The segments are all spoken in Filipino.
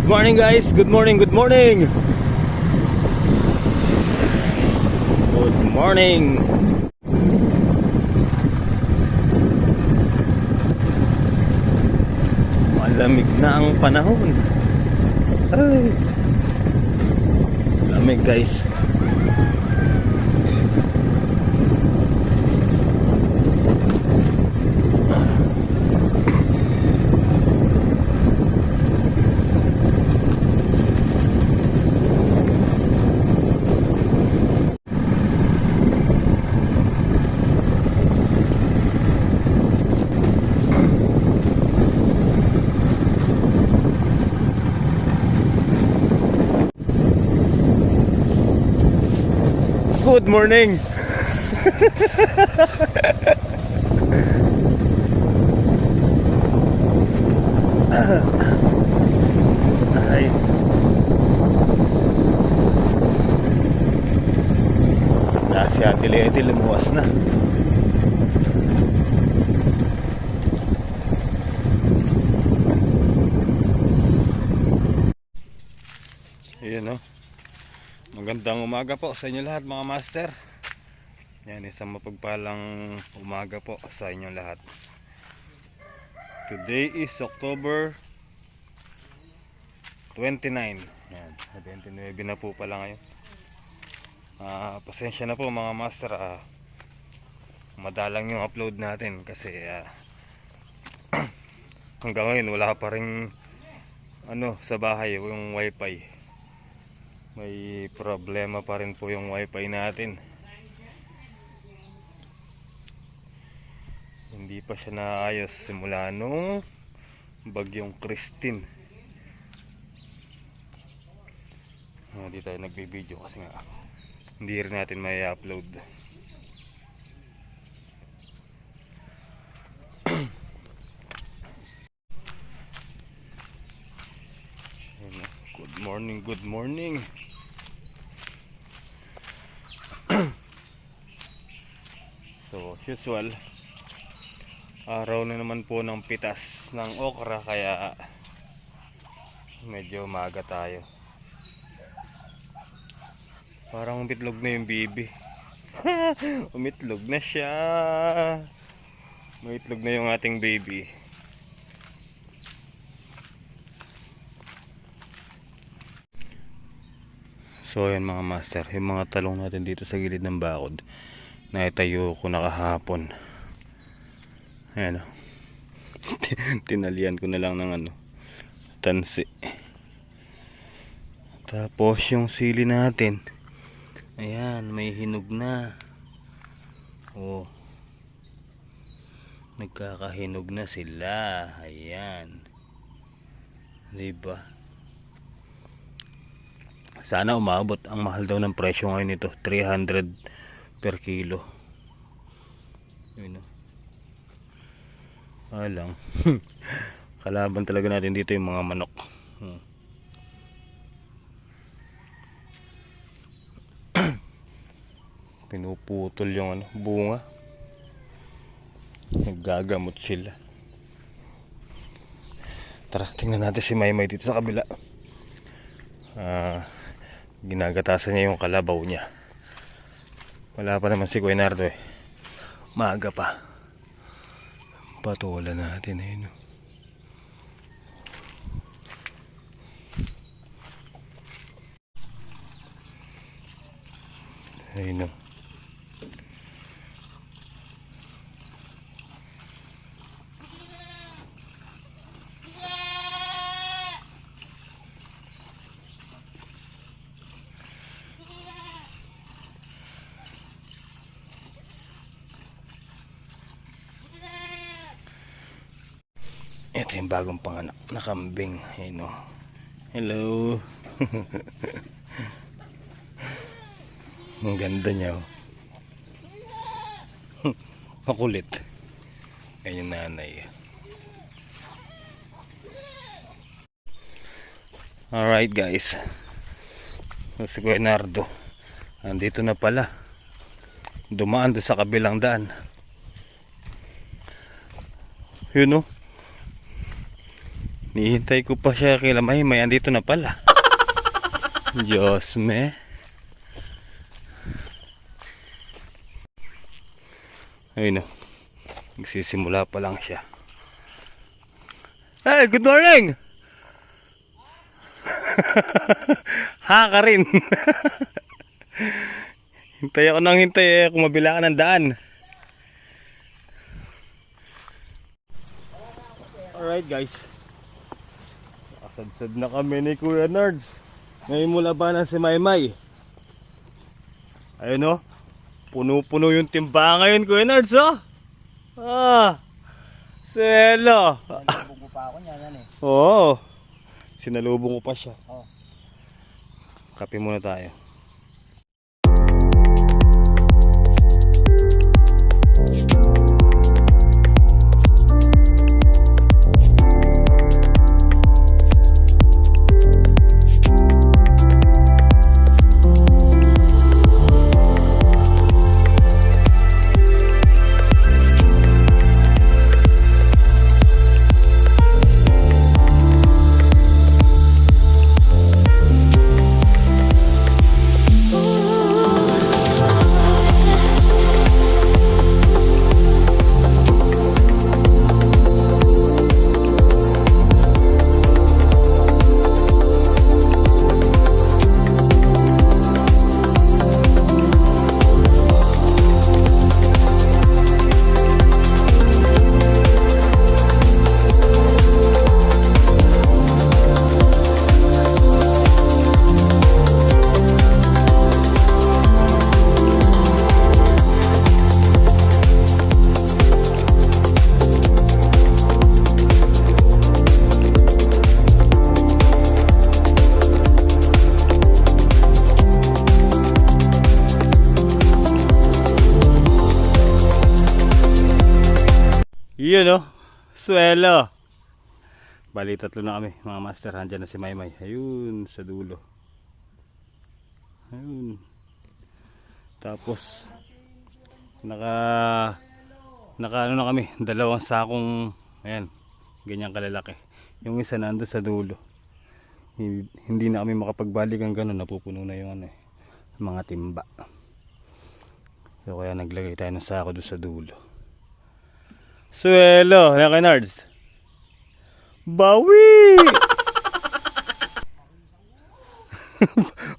Good morning guys, good morning, good morning. Good morning. Malamig na ang panahon. Ay, lamig guys. Good morning. Ay. Si Ate Lady lumuwas na. Ayan o. Magandang umaga po sa inyo lahat mga master. Yan, isang mapagpalang umaga po sa inyo lahat. Today is October 29. Yan, 29 na po pala ngayon. Pasensya na po mga master, madalang yung upload natin kasi hanggang ngayon wala pa rin sa bahay yung wifi. May problema pa rin po yung wifi natin. Hindi pa siya naayos simula nung bagyong Christine. Hindi tayo nagbibideo kasi nga hindi rin natin may upload. Good morning, good morning. So, usual, araw na naman po ng pitas ng okra kaya medyo maaga tayo. Parang umitlog na yung bibi. Umitlog na siya. Umitlog na yung ating baby. So ayan mga master, yung mga talong natin dito sa gilid ng bakod naitayo ko na kahapon. Ayan o. Tinalian ko na lang ng tansi. Tapos yung sili natin, ayan, may hinog na. Oh, nagkakahinog na sila. Ayan, diba? Sana umabot. Ang mahal daw ng presyo ngayon nito, 300 per kilo. Yun o. Alang kalaban talaga natin dito yung mga manok. Pinuputol yung bunga. Naggagamot sila. Tara, tingnan natin si Maymay dito sa kabila. Ginagatasan niya yung kalabaw niya. Wala pa naman si Guinardo eh. Maaga pa. Patulan natin ayun. Ayun o. Ito yung bagong panganak na kambing. Ayun o. Hello. Ang ganda niya o. Makulit. Ayun yung nanay. Alright guys. Si Guinardo andito na pala. Dumaan doon sa kabilang daan. Yun o. Nihintay ko pa siya kay Maymay. Andito na pala. Diyos me. Ayun o. Nagsisimula pa lang siya. Hey, good morning! Ha ka rin. Hintay ako nang hintay kung mabila ka ng daan. Alright guys, nakasadsad na kami ni Kuya Nerds. Ngayon mula ba na si Maymay. Ayun o, puno-puno yung timba ngayon Kuya Nerds oh. Selo. Sinalubong ko pa ako niyan yan eh. Oo, sinalubong ko pa siya. Oh. Kape muna tayo. Yun o, swelo. Bali tatlo na kami mga master. Handyan na si Maymay. Ayun sa dulo. Ayun. Tapos naka ano na kami, dalawang sakong ayan, ganyang kalalaki. Yung isa nando sa dulo. Hindi na kami makapagbalik ang ganun, napupuno na yung ano, mga timba. So kaya naglagay tayo ng sako doon sa dulo. Swelo, na kay Nards. Bawi!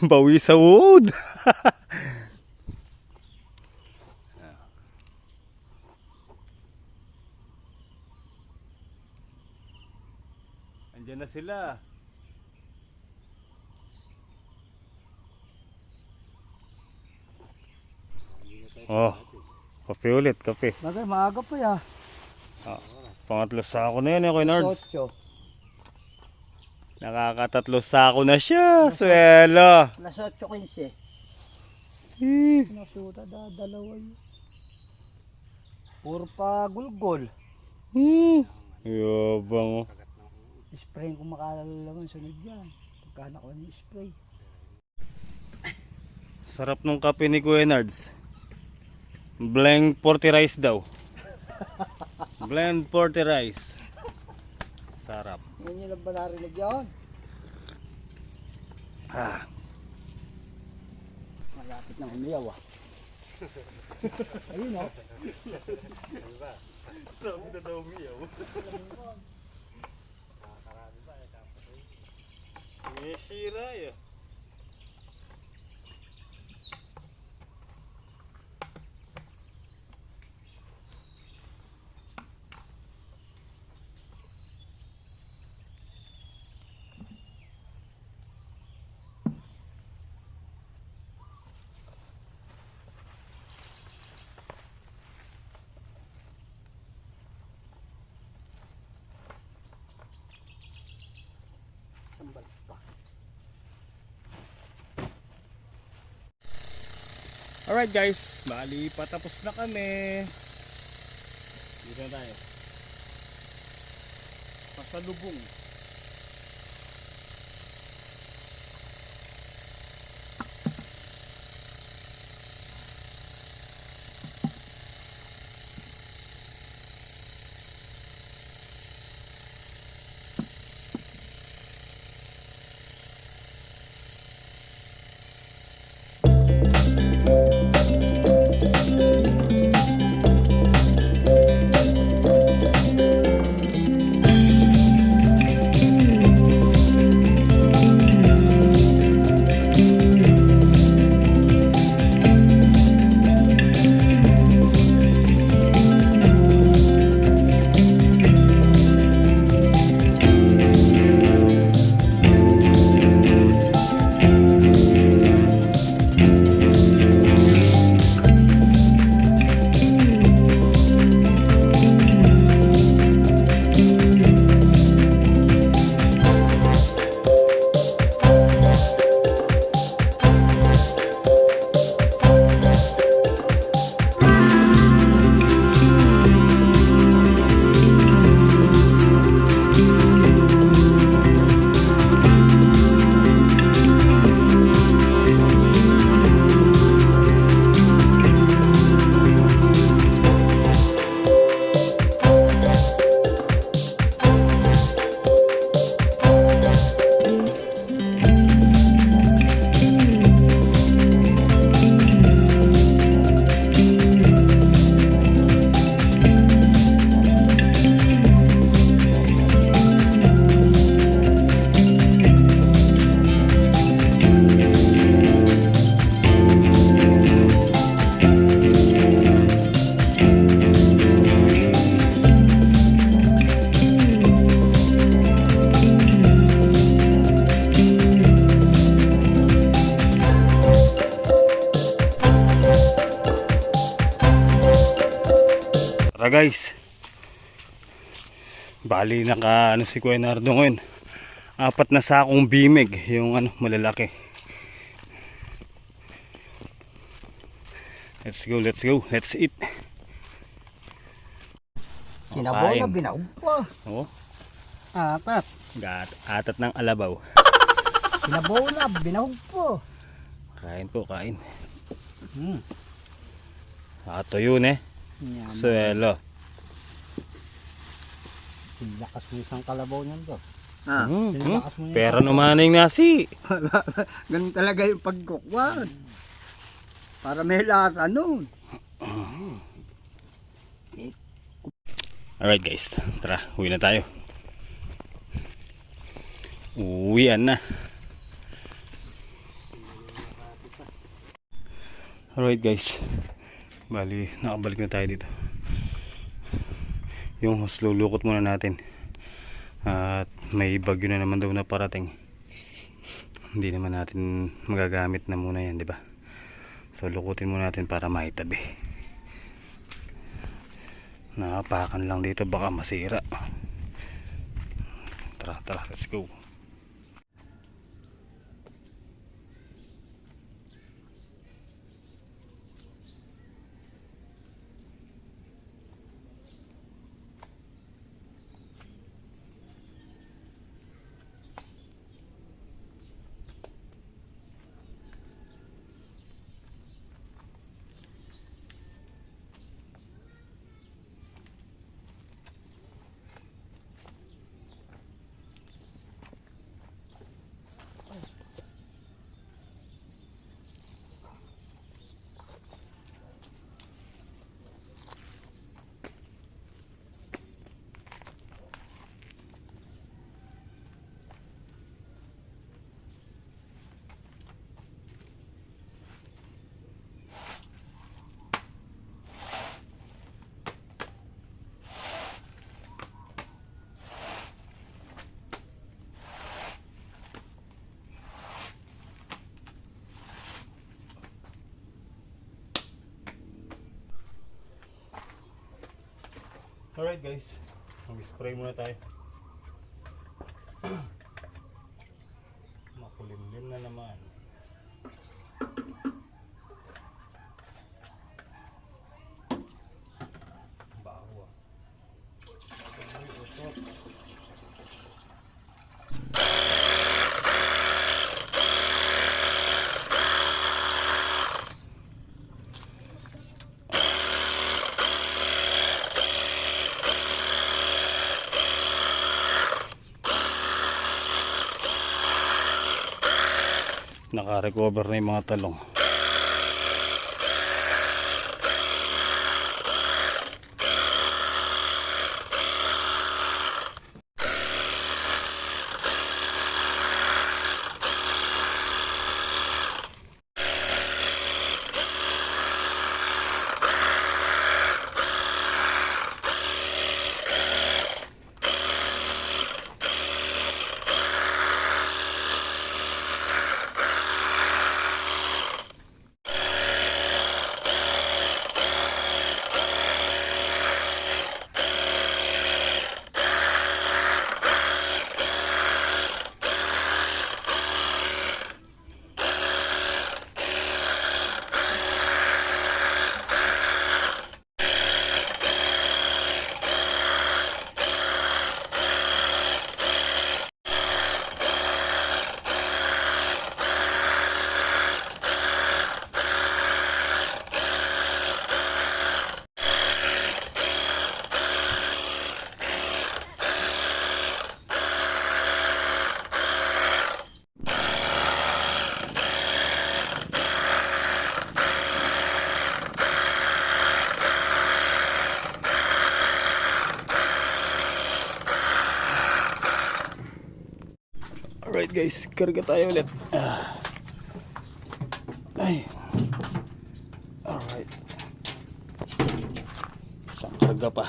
Bawi sa wood. Andiyan na sila. Oh, kape ulit, kape. Bagay, maaga pa ya. Pangatlo sako na yan, Kuya Nards. 8. Nakakatatlo sako na siya. Swelo. Las 8:15. Nasuta dalawa yun. Puro pa gulgol. Yabang. Spray kung makalalaman sunod yan. Pagkana ko ng spray. Sarap nung kape ni Kuya Nards. Blend 40 rice daw. Blend 40 rice. Sarap. Ngayon nyo lang ba narinig yun? Malapit na umiyaw ah. Ayun o. Sabi na daw umiyaw. Nishira ya. Sambal pa. Alright guys, bali patapos na kami. Dito na tayo. Pasalubong. Tara guys. Bali naka ano si Kuya Nardo ngayon. 4 na sakong bimig, yung ano malalaki. Let's go, let's go, let's eat. Sinabaw na Kain. binahog po. Oh, Atat. atat ng alabaw. Sinabaw na binahog po. Kain po, kain. Hmm. Nakatuyo eh. Yaman. Suelo. Lakas mo isang kalabaw niyan to. Lakas mo Pera naman yung nasi. Ganun talaga yung pagkukwan. Para may lasa nun. Alright guys, tara, uwi na tayo. Uwian na. Alright guys, bali nakabalik na tayo dito. Yung hose lulukot muna natin. At may bagyo na naman daw na parating. Hindi naman natin magagamit na muna yan, di ba? So lukutin muna natin para maitabi. Nakapakan lang dito, baka masira. Tara, tara, let's go. Alright guys, mag-spray muna tayo. Makulimlim na naman. Baho ah. Naka-recover na yung mga talong. Alright guys, karga tayo ulit. Ay. Alright. Isang karga pa.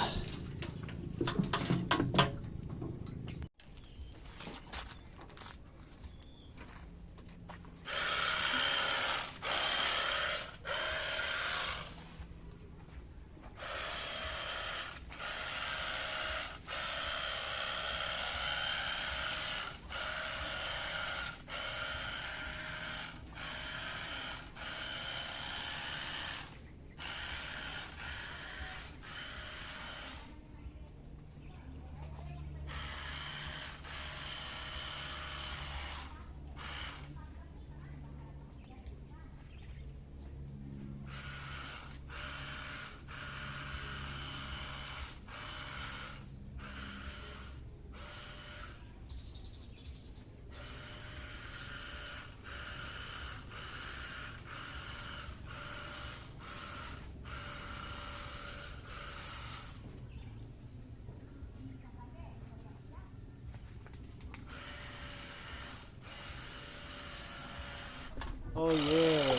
Oh yeah.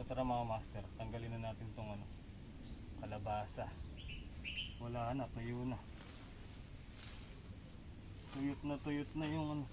Tara mga master, tanggalin na natin tong ano, kalabasa. Wala na, tuyo na. Tuyot na yung ano.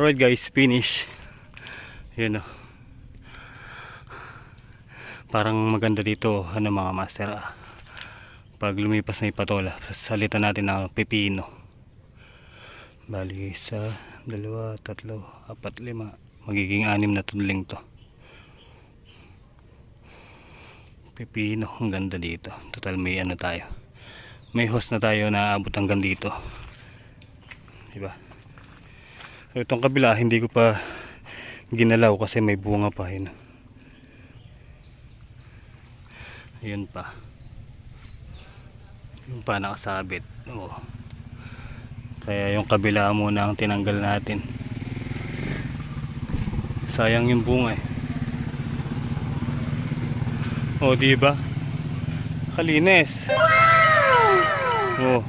Alright guys, finish. Yun o. Parang maganda dito ano mga master. Pag lumipas na ipatola, salita natin ng pepino. Bali isa, dalawa, tatlo, apat, lima. Magiging 6 na tudling to. Pepino, ang ganda dito. Total may ano tayo. May host na tayo na abot hanggang dito. Diba? So, itong kabila hindi ko pa ginalaw kasi may bunga pa yun. Ayun pa. Yung pa nakasabit. Oo. Kaya yung kabila muna ang tinanggal natin. Sayang yung bunga eh. O diba? Kalinis. Oh.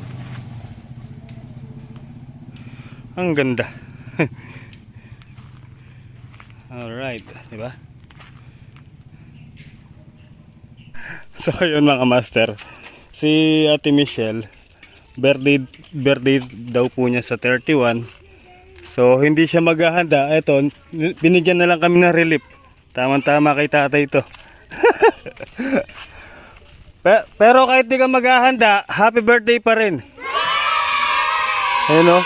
Ang ganda. Alright, diba? So ayun mga master, si Ate Michelle, birthday daw po niya sa 31. So hindi siya maghahanda. Ito, binigyan na lang kami ng relief. Tama-tama kay tatay ito. Pero kahit di ka maghahanda, happy birthday pa rin. Ayun o.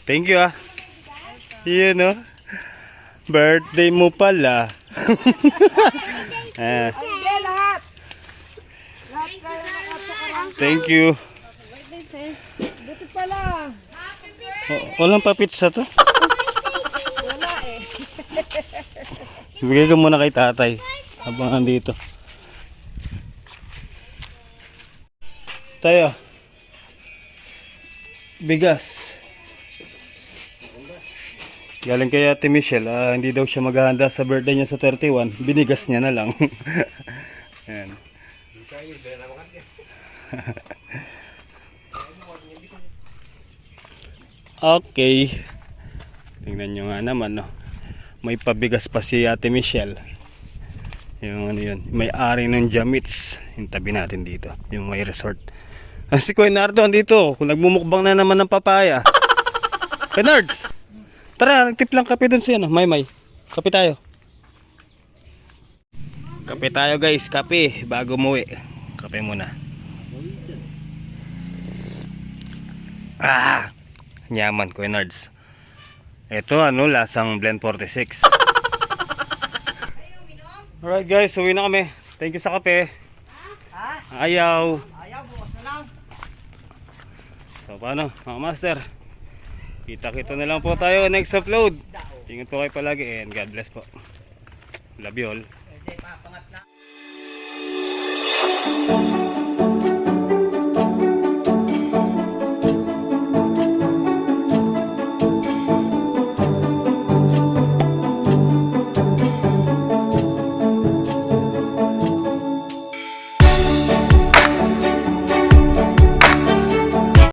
Thank you ah. Yun o. Birthday mo pala. Thank you. Ito pala. Walang pa pizza to. Wala eh. Ibigay ko muna kay tatay. Habang andito. Tayo. Bigas. Galing kay Ate Michelle, hindi daw siya maghahanda sa birthday niya sa 31. Binigas niya na lang. Ayan. Okay. Tingnan nyo nga naman, no. May pabigas pa si Ate Michelle. Yung ano yun, may ari ng Jamits. Yung tabi natin dito, yung may resort. Si Kuya Nardo andito, kung nagmumukbang na naman ng papaya. Bernards! Tara, nagtip lang kape dun siya, no? May. Kape tayo. Kape tayo guys, kape. Bago umuwi. Kape muna. Nyaman, Kuya Nards. Ito, lasang Blend 46. Alright guys, uwi na kami. Thank you sa kape. Ayaw. Ayaw, bukas na lang. So paano, mga master? Kita-kita na lang po tayo next upload. Ingat po kayo palagi and God bless po. Love you all. Pwede pa, pangat na.